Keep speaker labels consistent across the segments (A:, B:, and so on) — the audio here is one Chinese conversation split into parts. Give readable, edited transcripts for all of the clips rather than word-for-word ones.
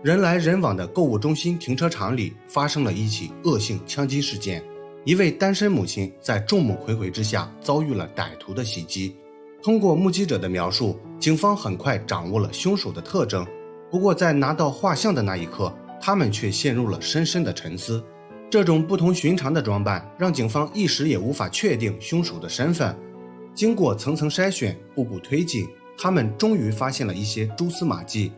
A: 人来人往的购物中心停车场里发生了一起恶性枪击事件，一位单身母亲在众目睽睽之下遭遇了歹徒的袭击。通过目击者的描述，警方很快掌握了凶手的特征。不过在拿到画像的那一刻，他们却陷入了深深的沉思。这种不同寻常的装扮让警方一时也无法确定凶手的身份。经过层层筛选，步步推进，他们终于发现了一些蛛丝马迹。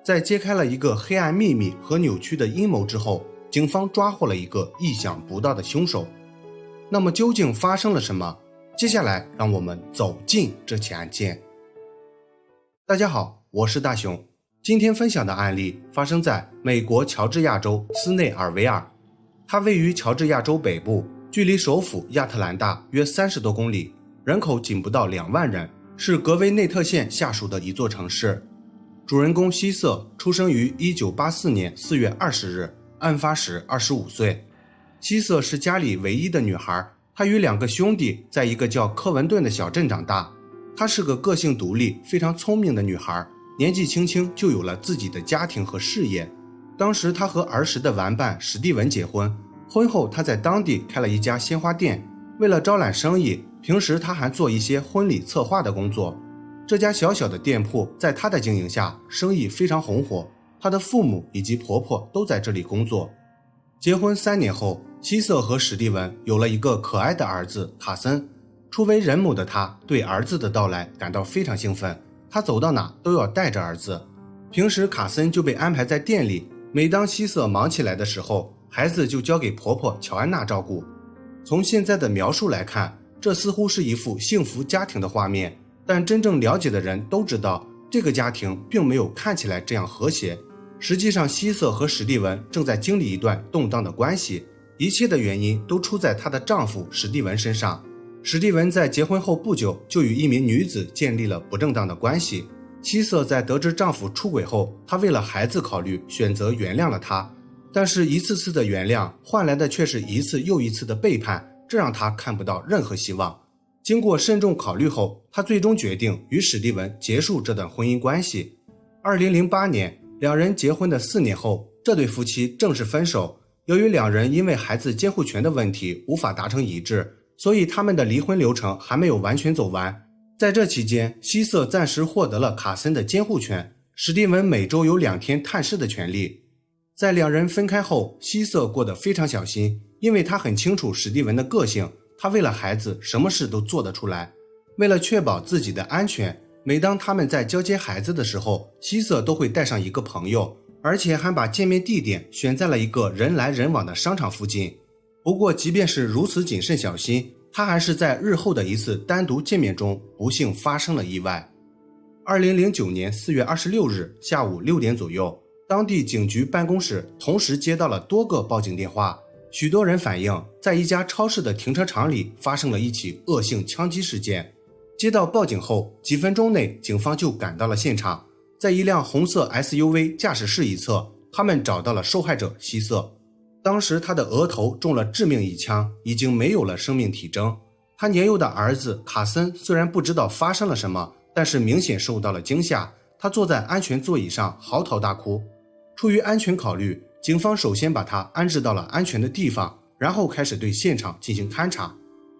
A: 在揭开了一个黑暗秘密和扭曲的阴谋之后，警方抓获了一个意想不到的凶手。那么究竟发生了什么？接下来让我们走进这起案件。大家好，我是大熊。今天分享的案例发生在美国乔治亚州斯内尔维尔，它位于乔治亚州北部，距离首府亚特兰大约30多公里，人口仅不到2万人，是格威内特县下属的一座城市。主人公希瑟出生于1984年4月20日，案发时25岁。希瑟是家里唯一的女孩，她与2个兄弟在一个叫科文顿的小镇长大。她是个个性独立、非常聪明的女孩，年纪轻轻就有了自己的家庭和事业。当时她和儿时的玩伴史蒂文结婚，婚后她在当地开了一家鲜花店。为了招揽生意，平时她还做一些婚礼策划的工作。这家小小的店铺在她的经营下，生意非常红火。她的父母以及婆婆都在这里工作。结婚3年后，希瑟和史蒂文有了一个可爱的儿子卡森。初为人母的她对儿子的到来感到非常兴奋，她走到哪都要带着儿子。平时卡森就被安排在店里，每当希瑟忙起来的时候，孩子就交给婆婆乔安娜照顾。从现在的描述来看，这似乎是一幅幸福家庭的画面，但真正了解的人都知道，这个家庭并没有看起来这样和谐。实际上，希瑟和史蒂文正在经历一段动荡的关系，一切的原因都出在她的丈夫史蒂文身上。史蒂文在结婚后不久就与一名女子建立了不正当的关系。希瑟在得知丈夫出轨后，她为了孩子考虑，选择原谅了他。但是一次次的原谅换来的却是一次又一次的背叛，这让她看不到任何希望。经过慎重考虑后，她最终决定与史蒂文结束这段婚姻关系。2008年，2人结婚的4年后，这对夫妻正式分手。由于2人因为孩子监护权的问题无法达成一致，所以他们的离婚流程还没有完全走完。在这期间，希瑟暂时获得了卡森的监护权，史蒂文每周有2天探视的权利。在2人分开后，希瑟过得非常小心，因为他很清楚史蒂文的个性，他为了孩子什么事都做得出来。为了确保自己的安全，每当他们在交接孩子的时候，希瑟都会带上一个朋友，而且还把见面地点选在了一个人来人往的商场附近。不过即便是如此谨慎小心，他还是在日后的一次单独见面中不幸发生了意外。2009年4月26日下午6点左右，当地警局办公室同时接到了多个报警电话，许多人反映在一家超市的停车场里发生了一起恶性枪击事件。接到报警后，几分钟内警方就赶到了现场，在一辆红色 SUV 驾驶室一侧，他们找到了受害者希瑟。当时他的额头中了致命一枪，已经没有了生命体征。他年幼的儿子卡森虽然不知道发生了什么，但是明显受到了惊吓，他坐在安全座椅上嚎啕大哭。出于安全考虑，警方首先把他安置到了安全的地方，然后开始对现场进行勘查。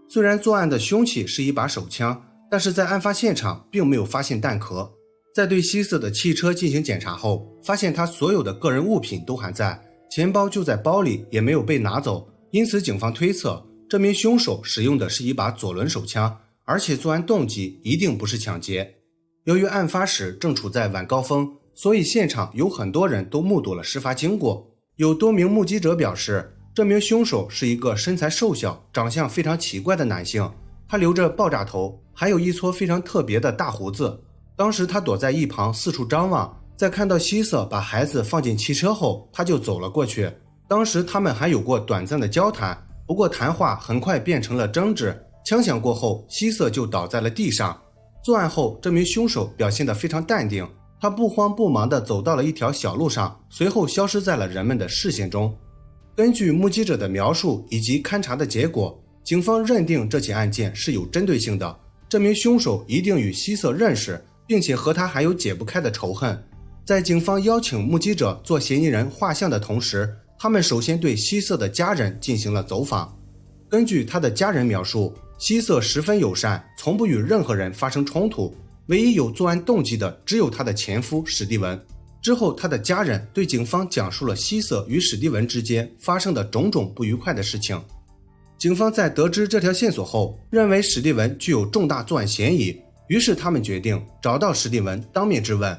A: 虽然作案的凶器是一把手枪，但是在案发现场并没有发现弹壳。在对希瑟的汽车进行检查后，发现他所有的个人物品都还在，钱包就在包里，也没有被拿走。因此警方推测，这名凶手使用的是一把左轮手枪，而且作案动机一定不是抢劫。由于案发时正处在晚高峰，所以现场有很多人都目睹了事发经过。有多名目击者表示，这名凶手是一个身材瘦小、长相非常奇怪的男性，他留着爆炸头，还有一撮非常特别的大胡子。当时他躲在一旁四处张望，在看到希瑟把孩子放进汽车后，他就走了过去。当时他们还有过短暂的交谈，不过谈话很快变成了争执。枪响过后，希瑟就倒在了地上。作案后，这名凶手表现得非常淡定，他不慌不忙地走到了一条小路上，随后消失在了人们的视线中。根据目击者的描述以及勘查的结果，警方认定这起案件是有针对性的，这名凶手一定与希瑟认识，并且和他还有解不开的仇恨。在警方邀请目击者做嫌疑人画像的同时，他们首先对希瑟的家人进行了走访。根据他的家人描述，希瑟十分友善，从不与任何人发生冲突，唯一有作案动机的只有他的前夫史蒂文。之后，他的家人对警方讲述了希瑟与史蒂文之间发生的种种不愉快的事情。警方在得知这条线索后，认为史蒂文具有重大作案嫌疑，于是他们决定找到史蒂文当面质问。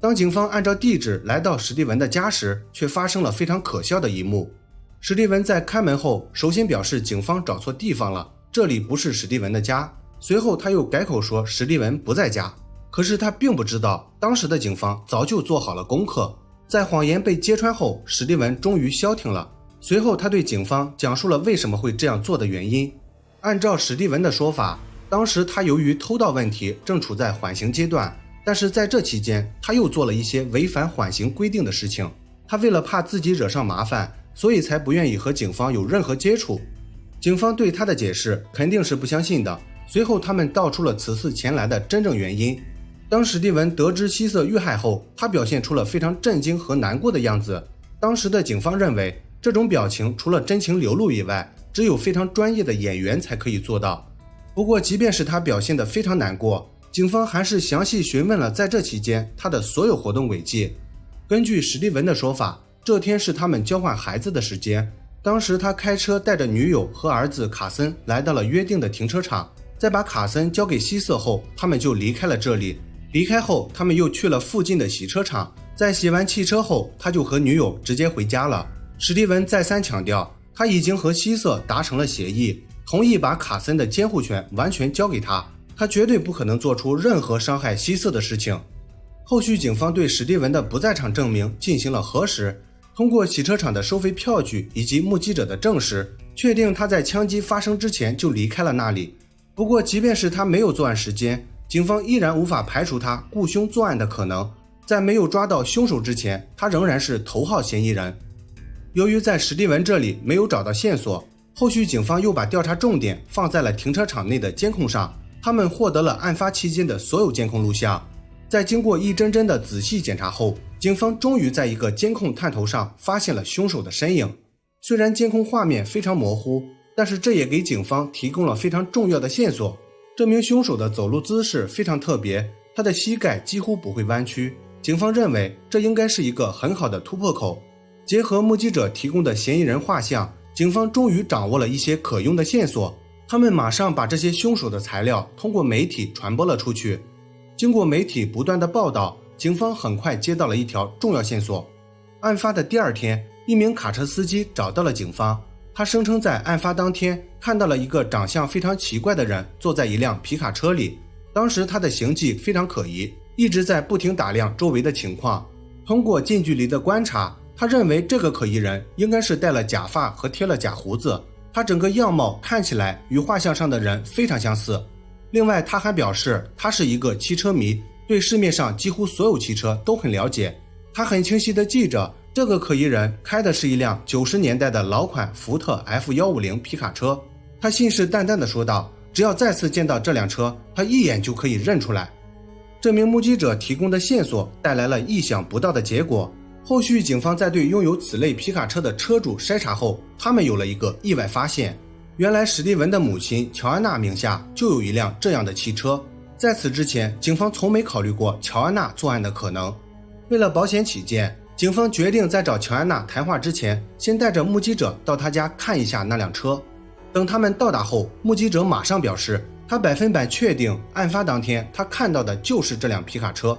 A: 当警方按照地址来到史蒂文的家时，却发生了非常可笑的一幕。史蒂文在开门后，首先表示警方找错地方了，这里不是史蒂文的家。随后他又改口说史蒂文不在家。可是他并不知道，当时的警方早就做好了功课。在谎言被揭穿后，史蒂文终于消停了。随后他对警方讲述了为什么会这样做的原因。按照史蒂文的说法，当时他由于偷盗问题正处在缓刑阶段，但是在这期间他又做了一些违反缓刑规定的事情。他为了怕自己惹上麻烦，所以才不愿意和警方有任何接触。警方对他的解释肯定是不相信的。随后他们道出了此次前来的真正原因。当史蒂文得知希瑟遇害后，他表现出了非常震惊和难过的样子。当时的警方认为，这种表情除了真情流露以外，只有非常专业的演员才可以做到。不过即便是他表现得非常难过，警方还是详细询问了在这期间他的所有活动轨迹。根据史蒂文的说法，这天是他们交换孩子的时间。当时他开车带着女友和儿子卡森来到了约定的停车场，在把卡森交给希瑟后，他们就离开了这里。离开后，他们又去了附近的洗车场，在洗完汽车后，他就和女友直接回家了。史蒂文再三强调，他已经和希瑟达成了协议，同意把卡森的监护权完全交给他，他绝对不可能做出任何伤害希瑟的事情。后续警方对史蒂文的不在场证明进行了核实，通过洗车场的收费票据以及目击者的证实，确定他在枪击发生之前就离开了那里。不过即便是他没有作案时间，警方依然无法排除他雇凶作案的可能。在没有抓到凶手之前，他仍然是头号嫌疑人。由于在史蒂文这里没有找到线索，后续警方又把调查重点放在了停车场内的监控上，他们获得了案发期间的所有监控录像。在经过一帧帧的仔细检查后，警方终于在一个监控探头上发现了凶手的身影。虽然监控画面非常模糊，但是这也给警方提供了非常重要的线索。这名凶手的走路姿势非常特别，他的膝盖几乎不会弯曲，警方认为这应该是一个很好的突破口。结合目击者提供的嫌疑人画像，警方终于掌握了一些可用的线索。他们马上把这些凶手的材料通过媒体传播了出去。经过媒体不断的报道，警方很快接到了一条重要线索。案发的第二天，一名卡车司机找到了警方，他声称在案发当天看到了一个长相非常奇怪的人坐在一辆皮卡车里，当时他的行迹非常可疑，一直在不停打量周围的情况。通过近距离的观察，他认为这个可疑人应该是戴了假发和贴了假胡子，他整个样貌看起来与画像上的人非常相似。另外他还表示他是一个汽车迷，对市面上几乎所有汽车都很了解。他很清晰地记着这个可疑人开的是一辆90年代的老款福特 F150 皮卡车。他信誓旦旦地说道，只要再次见到这辆车，他一眼就可以认出来。这名目击者提供的线索带来了意想不到的结果。后续警方在对拥有此类皮卡车的车主筛查后，他们有了一个意外发现。原来史蒂文的母亲乔安娜名下就有一辆这样的汽车。在此之前，警方从没考虑过乔安娜作案的可能。为了保险起见，警方决定在找乔安娜谈话之前，先带着目击者到她家看一下那辆车。等他们到达后，目击者马上表示他100%确定案发当天他看到的就是这辆皮卡车。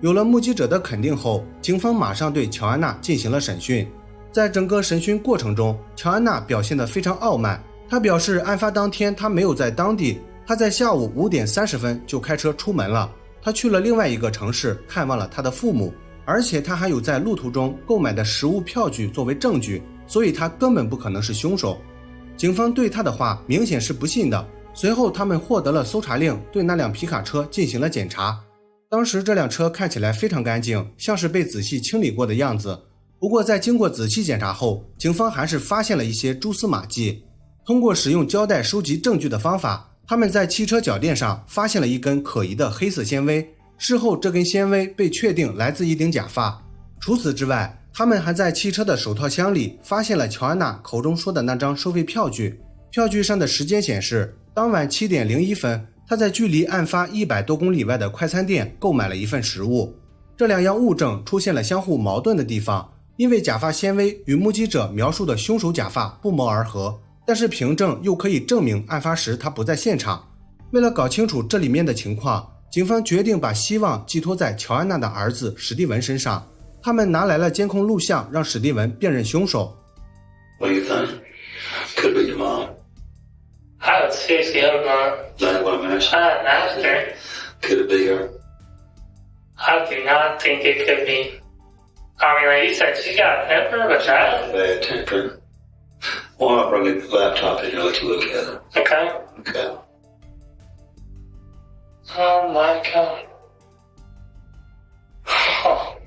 A: 有了目击者的肯定后，警方马上对乔安娜进行了审讯。在整个审讯过程中，乔安娜表现得非常傲慢。她表示案发当天她没有在当地，她在下午5点30分就开车出门了，她去了另外一个城市看望了她的父母，而且她还有在路途中购买的食物票据作为证据，所以她根本不可能是凶手。警方对她的话明显是不信的。随后他们获得了搜查令，对那辆皮卡车进行了检查。当时这辆车看起来非常干净，像是被仔细清理过的样子。不过在经过仔细检查后，警方还是发现了一些蛛丝马迹。通过使用胶带收集证据的方法，他们在汽车脚垫上发现了一根可疑的黑色纤维。事后这根纤维被确定来自一顶假发。除此之外，他们还在汽车的手套箱里发现了乔安娜口中说的那张收费票据。票据上的时间显示，当晚7点01分，她在距离案发100多公里外的快餐店购买了一份食物。这两样物证出现了相互矛盾的地方，因为假发纤维与目击者描述的凶手假发不谋而合，但是凭证又可以证明案发时他不在现场。为了搞清楚这里面的情况，警方决定把希望寄托在乔安娜的儿子史蒂文身上。他们拿来了监控录像，让史蒂文辨认凶手。
B: What do you think? Could be your mom.
C: I would seriously hope not.
B: That's what I'm asking.
C: I asked her.
B: Could it be her?
C: I do not think it could be. I mean, like you said, she got a temper of a child.
B: Bad temper. Why not bring the laptop in here and let you look at it?
C: Okay.
B: Okay.
C: Oh my god. Oh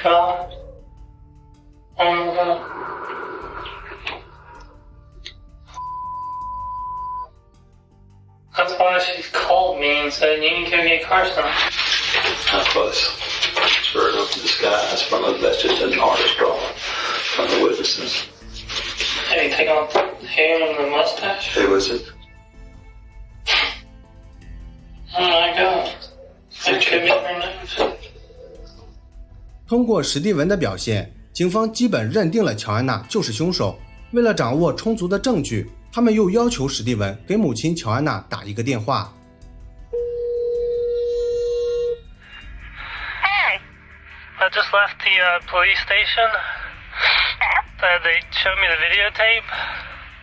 C: god. Oh my god. That's why she called me and said you need to go get Carson.
B: How close? Spur it up to the skies from a that's just an artist drawing from the witnesses.
C: Hey, take off the hair and the mustache.
B: Who was it?
C: Oh my god. It could be her nose.
A: 通过史蒂文的表现，警方基本认定了乔安娜就是凶手。为了掌握充足的证据，他们又要求史蒂文给母亲乔安娜打一个电话。
C: Hey, I just left the police station. They showed me the videotape.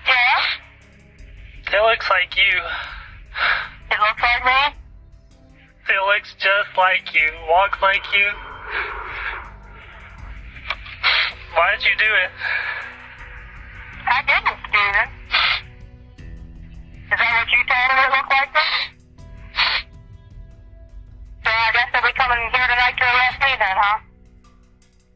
D: Yeah?
C: It looks like you.
D: It looks like me?
C: It looks just like you. Walk like you. Why did you do it?
D: I didn't do it. Is that what you told me it looked like this? So I guess they'll be coming here tonight to arrest me then, huh?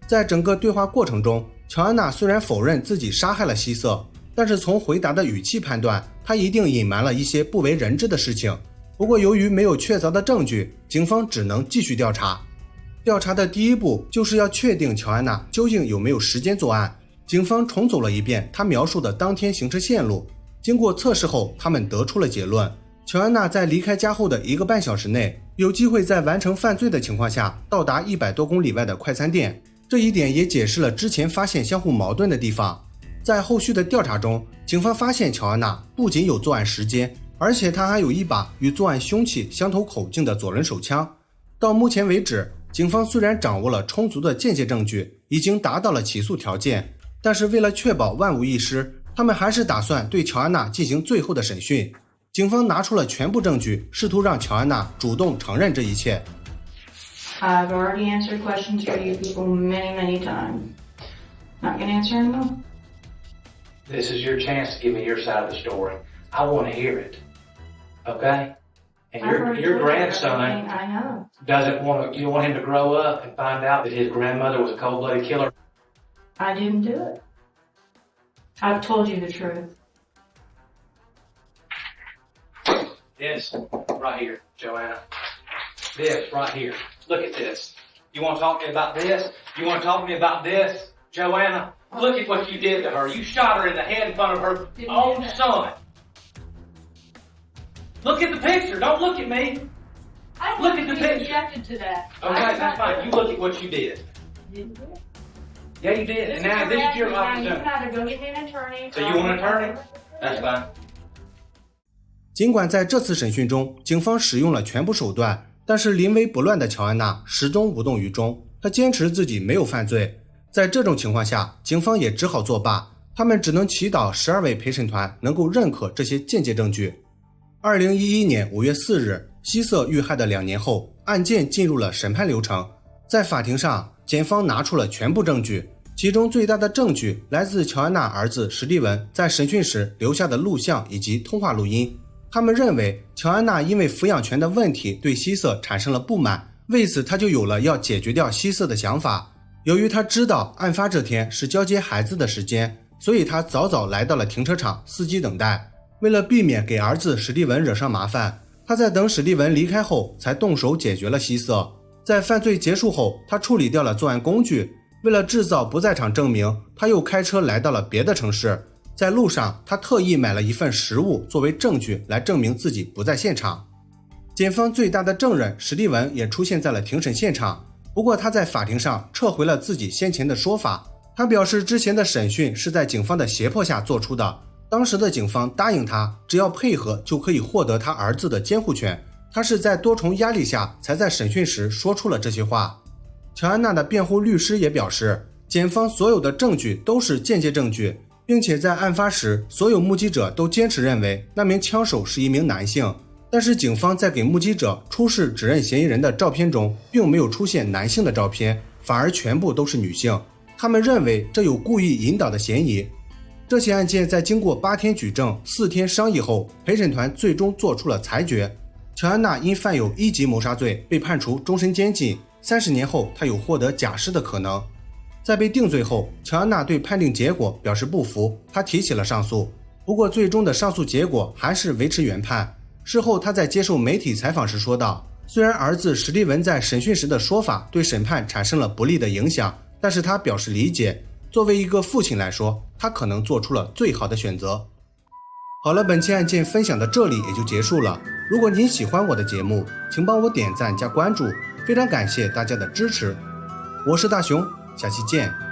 A: 在整个对话过程中，乔安娜虽然否认自己杀害了希瑟，但是从回答的语气判断，她一定隐瞒了一些不为人知的事情。不过由于没有确凿的证据，警方只能继续调查。调查的第一步就是要确定乔安娜究竟有没有时间作案。警方重走了一遍她描述的当天行车线路，经过测试后，他们得出了结论：乔安娜在离开家后的1个半小时内，有机会在完成犯罪的情况下到达100多公里外的快餐店。这一点也解释了之前发现相互矛盾的地方。在后续的调查中，警方发现乔安娜不仅有作案时间，而且她还有一把与作案凶器相同口径的左轮手枪。到目前为止，警方虽然掌握了充足的间接证据，已经达到了起诉条件，但是为了确保万无一失，他们还是打算对乔安娜进行最后的审讯。警方拿出了全部证据，试图让乔安娜主动承认这一切。
E: I've already answered questions for you people many times. Not gonna answer anymore?
F: This is your chance to give me your side of the story. I want to hear it. Okay? And your grandson
E: I know.
F: doesn't want to, you want him to grow up and find out that his grandmother was a cold-blooded killer.
E: I didn't do it. I've told you the truth.
F: This right here, Joanna. This right here. Look at this. You want to talk to me about this? You want to talk to me about this? Joanna, look at what you did to her. You shot her in the head in front of her own son. Look at the picture. Don't look at me.
E: I
F: Look at the picture.
E: objected to that.
F: Okay, that's fine. You look at what you did.
E: Didn't do it.
F: Yeah, you did. And now this is your
E: Now you
F: opportunity.
E: can either go get me an attorney.
F: So you want an attorney? That's fine.
A: 尽管在这次审讯中，警方使用了全部手段，但是临危不乱的乔安娜始终无动于衷。她坚持自己没有犯罪。在这种情况下，警方也只好作罢，他们只能祈祷12位陪审团能够认可这些间接证据。2011年5月4日，希瑟遇害的2年后，案件进入了审判流程。在法庭上，检方拿出了全部证据，其中最大的证据来自乔安娜儿子史蒂文在审讯时留下的录像以及通话录音。他们认为乔安娜因为抚养权的问题对希瑟产生了不满，为此他就有了要解决掉希瑟的想法。由于他知道案发这天是交接孩子的时间，所以他早早来到了停车场伺机等待。为了避免给儿子史蒂文惹上麻烦，他在等史蒂文离开后才动手解决了希瑟。在犯罪结束后，他处理掉了作案工具，为了制造不在场证明，他又开车来到了别的城市。在路上，他特意买了一份食物作为证据来证明自己不在现场。检方最大的证人史蒂文也出现在了庭审现场，不过他在法庭上撤回了自己先前的说法。他表示之前的审讯是在警方的胁迫下做出的，当时的警方答应他只要配合就可以获得他儿子的监护权，他是在多重压力下才在审讯时说出了这些话。乔安娜的辩护律师也表示，检方所有的证据都是间接证据，并且在案发时所有目击者都坚持认为那名枪手是一名男性，但是警方在给目击者出示指认嫌疑人的照片中并没有出现男性的照片，反而全部都是女性，他们认为这有故意引导的嫌疑。这起案件在经过8天举证、4天商议后，陪审团最终做出了裁决。乔安娜因犯有1级谋杀罪被判处终身监禁，30年后她有获得假释的可能。在被定罪后，乔安娜对判定结果表示不服，她提起了上诉，不过最终的上诉结果还是维持原判。事后她在接受媒体采访时说道，虽然儿子史蒂文在审讯时的说法对审判产生了不利的影响，但是他表示理解，作为一个父亲来说，他可能做出了最好的选择。好了，本期案件分享到这里也就结束了。如果您喜欢我的节目，请帮我点赞加关注，非常感谢大家的支持。我是大熊，下期见。